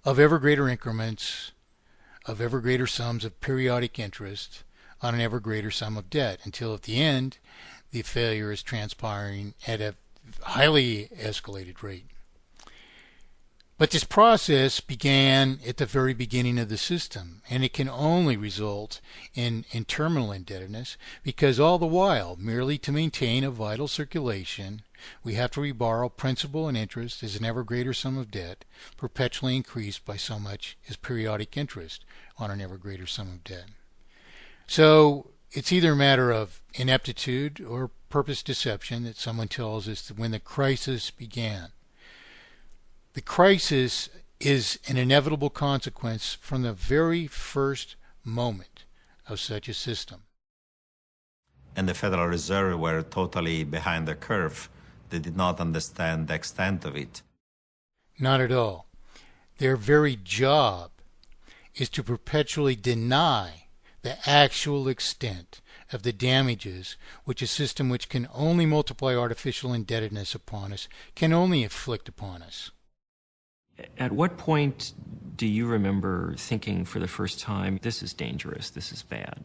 of ever greater increments of ever greater sums of periodic interest on an ever greater sum of debt until at the end the failure is transpiring at a highly escalated rate. But this process began at the very beginning of the system, and it can only result in terminal indebtedness because all the while, merely to maintain a vital circulation, we have to reborrow principal and interest as an ever greater sum of debt, perpetually increased by so much as periodic interest on an ever greater sum of debt. So it's either a matter of ineptitude or purpose deception that someone tells us that when the crisis began. The crisis is an inevitable consequence from the very first moment of such a system. And the Federal Reserve were totally behind the curve. They did not understand the extent of it. Not at all. Their very job is to perpetually deny the actual extent of the damages which a system which can only multiply artificial indebtedness upon us can only inflict upon us. At what point do you remember thinking for the first time, this is dangerous, this is bad?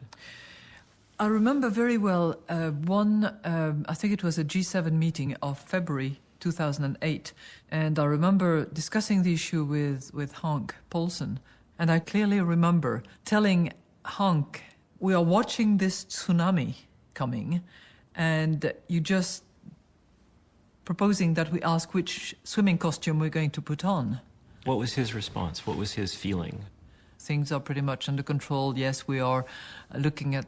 I remember very well I think it was a G7 meeting of February 2008, and I remember discussing the issue with Hank Paulson, and I clearly remember telling Hank, we are watching this tsunami coming, and you just proposing that we ask which swimming costume we're going to put on. What was his response? What was his feeling? Things are pretty much under control. Yes, we are looking at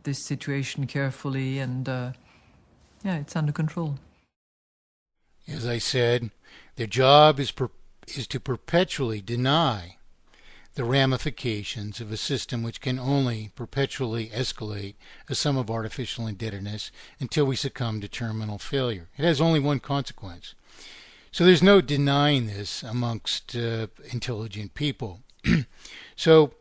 this situation carefully, and yeah, it's under control. As I said, their job is to perpetually deny the ramifications of a system which can only perpetually escalate a sum of artificial indebtedness until we succumb to terminal failure. It has only one consequence. So there's no denying this amongst intelligent people. So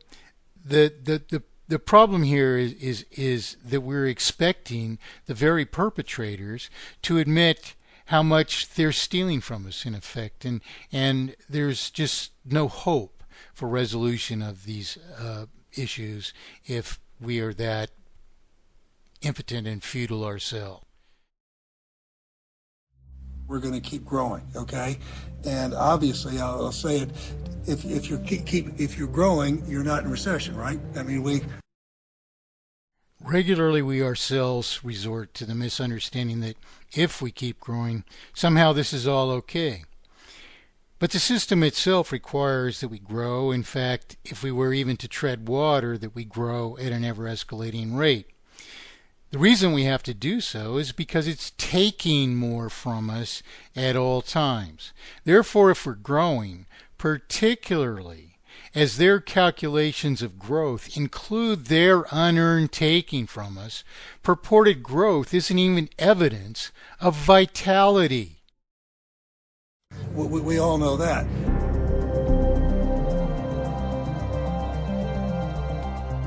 the problem here is that we're expecting the very perpetrators to admit how much they're stealing from us, in effect, and there's just no hope for resolution of these issues if we are that impotent and futile ourselves. We're going to keep growing, okay? And obviously, I'll say it: if you're growing, you're not in recession, right? I mean, regularly we ourselves resort to the misunderstanding that if we keep growing, somehow this is all okay. But the system itself requires that we grow. In fact, if we were even to tread water, that we grow at an ever-escalating rate. The reason we have to do so is because it's taking more from us at all times. Therefore, if we're growing, particularly as their calculations of growth include their unearned taking from us, purported growth isn't even evidence of vitality. We all know that.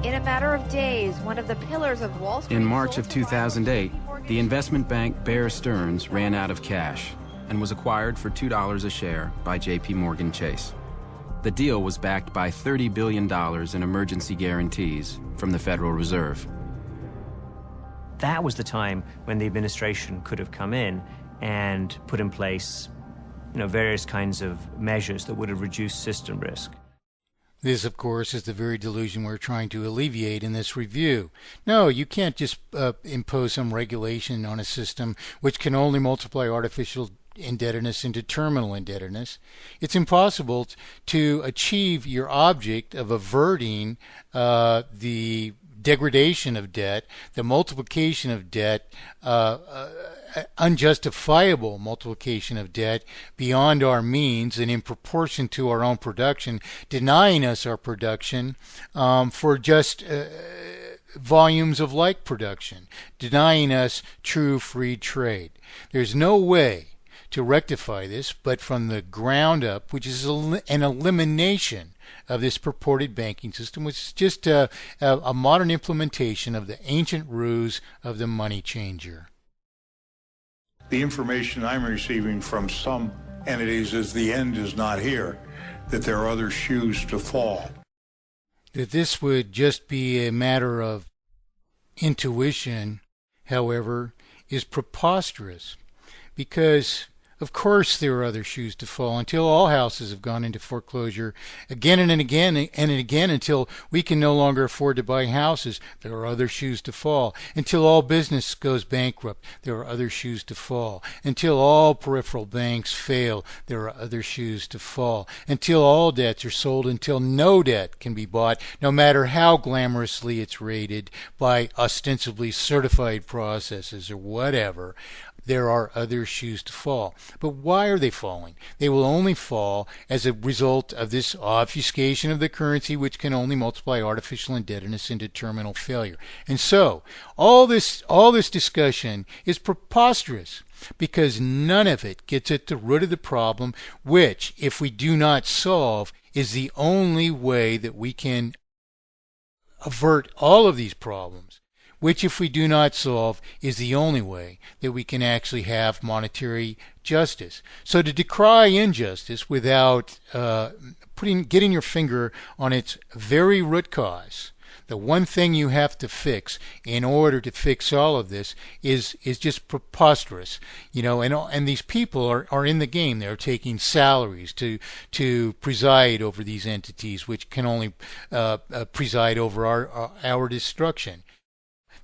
In a matter of days, one of the pillars of Wall Street... In March of 2008, the investment bank Bear Stearns ran out of cash and was acquired for $2 a share by JP Morgan Chase. The deal was backed by $30 billion in emergency guarantees from the Federal Reserve. That was the time when the administration could have come in and put in place, various kinds of measures that would have reduced system risk. This, of course, is the very delusion we're trying to alleviate in this review. No, you can't just impose some regulation on a system which can only multiply artificial indebtedness into terminal indebtedness. It's impossible to achieve your object of averting the degradation of debt, the multiplication of debt, unjustifiable multiplication of debt beyond our means and in proportion to our own production, denying us our production for just volumes of like production, denying us true free trade. There's no way to rectify this but from the ground up, which is an elimination of this purported banking system, which is just a modern implementation of the ancient ruse of the money changer. The information I'm receiving from some entities is the end is not here. that there are other shoes to fall. That this would just be a matter of intuition, however, is preposterous, because of course there are other shoes to fall until all houses have gone into foreclosure again and again and again, until we can no longer afford to buy houses. There are other shoes to fall. Until all business goes bankrupt, there are other shoes to fall. Until all peripheral banks fail, there are other shoes to fall. Until all debts are sold, until no debt can be bought, no matter how glamorously it's rated by ostensibly certified processes or whatever, there are other shoes to fall. But why are they falling? They will only fall as a result of this obfuscation of the currency, which can only multiply artificial indebtedness into terminal failure. And so, all this discussion is preposterous, because none of it gets at the root of the problem, which, if we do not solve, is the only way that we can avert all of these problems, which, if we do not solve, is the only way that we can actually have monetary justice. So to decry injustice without getting your finger on its very root cause, the one thing you have to fix in order to fix all of this is just preposterous. And these people are in the game. They're taking salaries to preside over these entities, which can only preside over our destruction.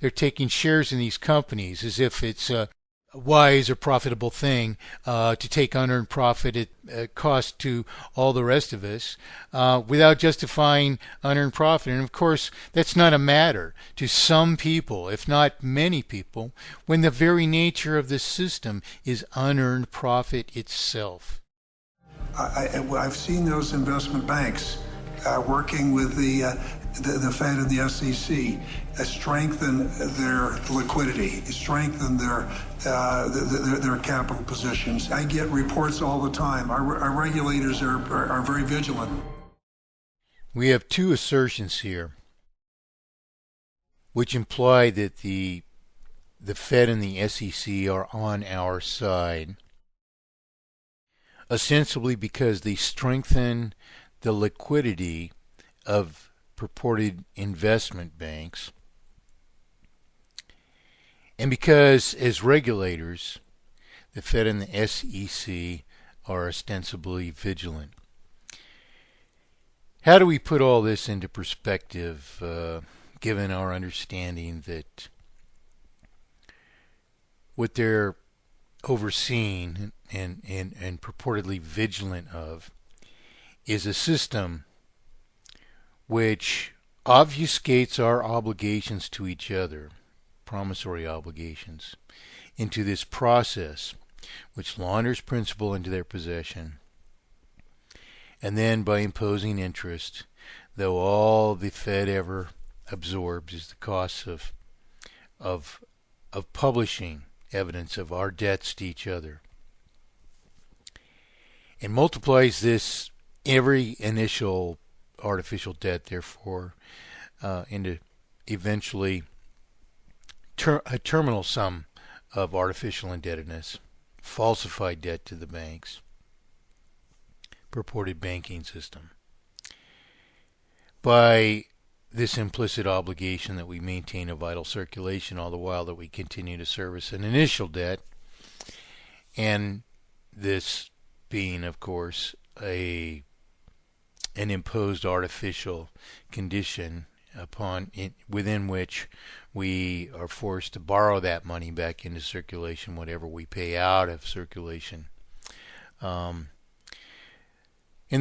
They're taking shares in these companies as if it's a wise or profitable thing to take unearned profit at cost to all the rest of us without justifying unearned profit. And of course, that's not a matter to some people, if not many people, when the very nature of the system is unearned profit itself. I've seen those investment banks working with the Fed and the SEC strengthen their liquidity, strengthen their capital positions. I get reports all the time. Our regulators are very vigilant. We have two assertions here, which imply that the Fed and the SEC are on our side, ostensibly because they strengthen the liquidity of purported investment banks, and because, as regulators, the Fed and the SEC are ostensibly vigilant. How do we put all this into perspective, given our understanding that what they're overseeing and purportedly vigilant of is a system which obfuscates our obligations to each other, promissory obligations, into this process which launders principal into their possession, and then by imposing interest, though all the Fed ever absorbs is the cost of publishing evidence of our debts to each other, and multiplies this every initial artificial debt, therefore, into eventually a terminal sum of artificial indebtedness, falsified debt to the banks, purported banking system. By this implicit obligation that we maintain a vital circulation all the while that we continue to service an initial debt, and this being, of course, an imposed artificial condition within which we are forced to borrow that money back into circulation, whatever we pay out of circulation, in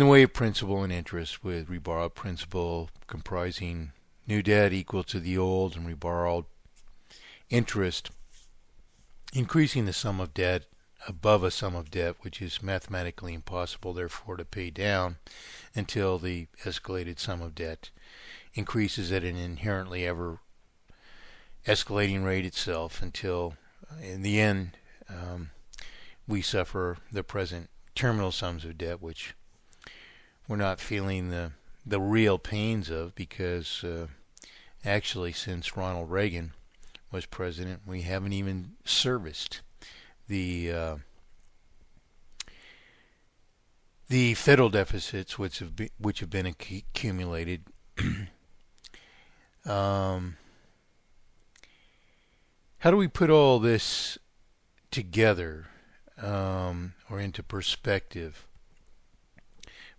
the way of principal and interest, with reborrowed principal comprising new debt equal to the old, and reborrowed interest increasing the sum of debt above a sum of debt which is mathematically impossible, therefore, to pay down until the escalated sum of debt increases at an inherently ever escalating rate itself, until in the end we suffer the present terminal sums of debt, which we're not feeling the real pains of, because actually, since Ronald Reagan was president, we haven't even serviced the the federal deficits which have been accumulated. How do we put all this together or into perspective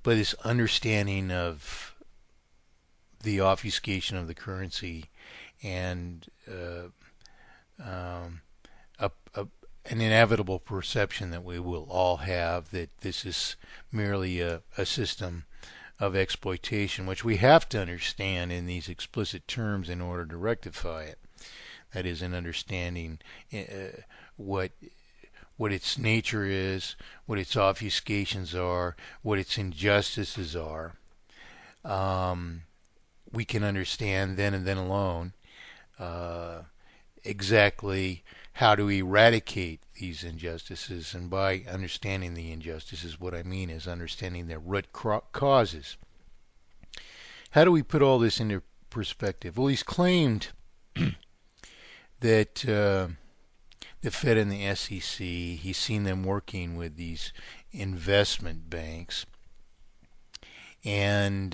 by this understanding of the obfuscation of the currency and an inevitable perception that we will all have that this is merely a system of exploitation, which we have to understand in these explicit terms in order to rectify it. That is, an understanding what its nature is, what its obfuscations are, what its injustices are. We can understand then and then alone exactly how to eradicate these injustices. And by understanding the injustices, what I mean is understanding their root causes. How do we put all this into perspective? Well, he's claimed that the Fed and the SEC, he's seen them working with these investment banks, and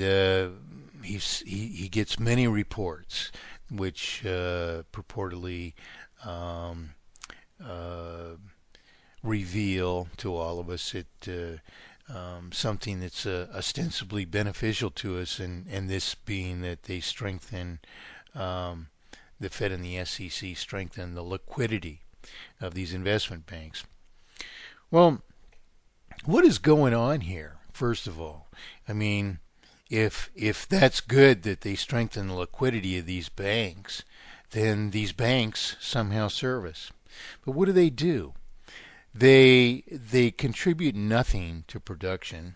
he gets many reports which purportedly reveal to all of us something that's ostensibly beneficial to us, and this being that they strengthen, the Fed and the SEC strengthen the liquidity of these investment banks. Well, what is going on here, first of all? I mean, if that's good that they strengthen the liquidity of these banks, then these banks somehow serve us. But what do? They contribute nothing to production.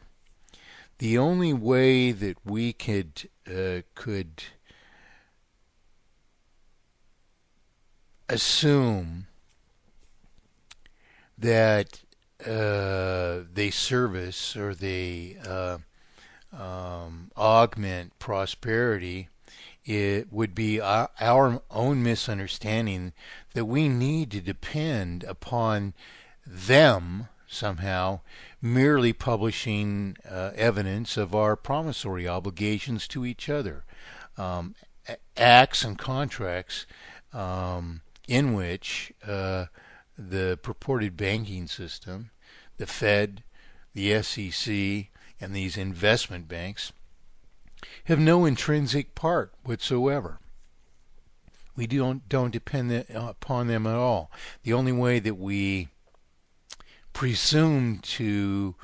The only way that we could assume that they service or they augment prosperity, it would be our own misunderstanding that we need to depend upon them somehow merely publishing evidence of our promissory obligations to each other, acts and contracts in which the purported banking system, the Fed, the SEC, and these investment banks have no intrinsic part whatsoever. We don't depend upon them at all. The only way that we presume to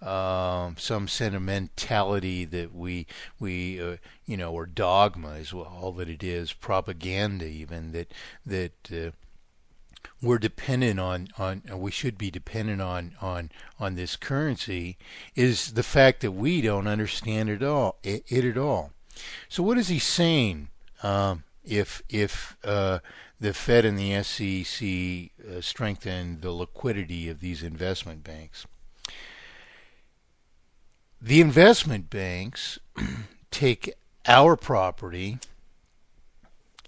some sentimentality that we or dogma is all that it is, propaganda even, that we're dependent on we should be dependent on this currency, is the fact that we don't understand it at all. So what is he saying? If the Fed and the SEC strengthen the liquidity of these investment banks, the investment banks take our property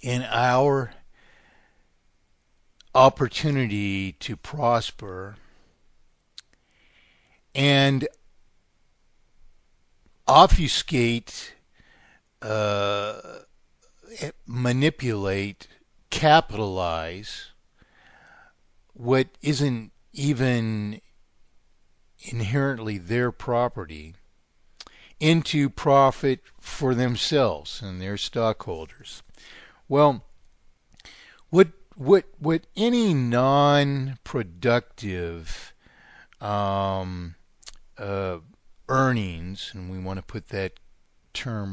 and our opportunity to prosper and obfuscate, manipulate, capitalize what isn't even inherently their property into profit for themselves and their stockholders. Well, what any non-productive earnings, and we want to put that term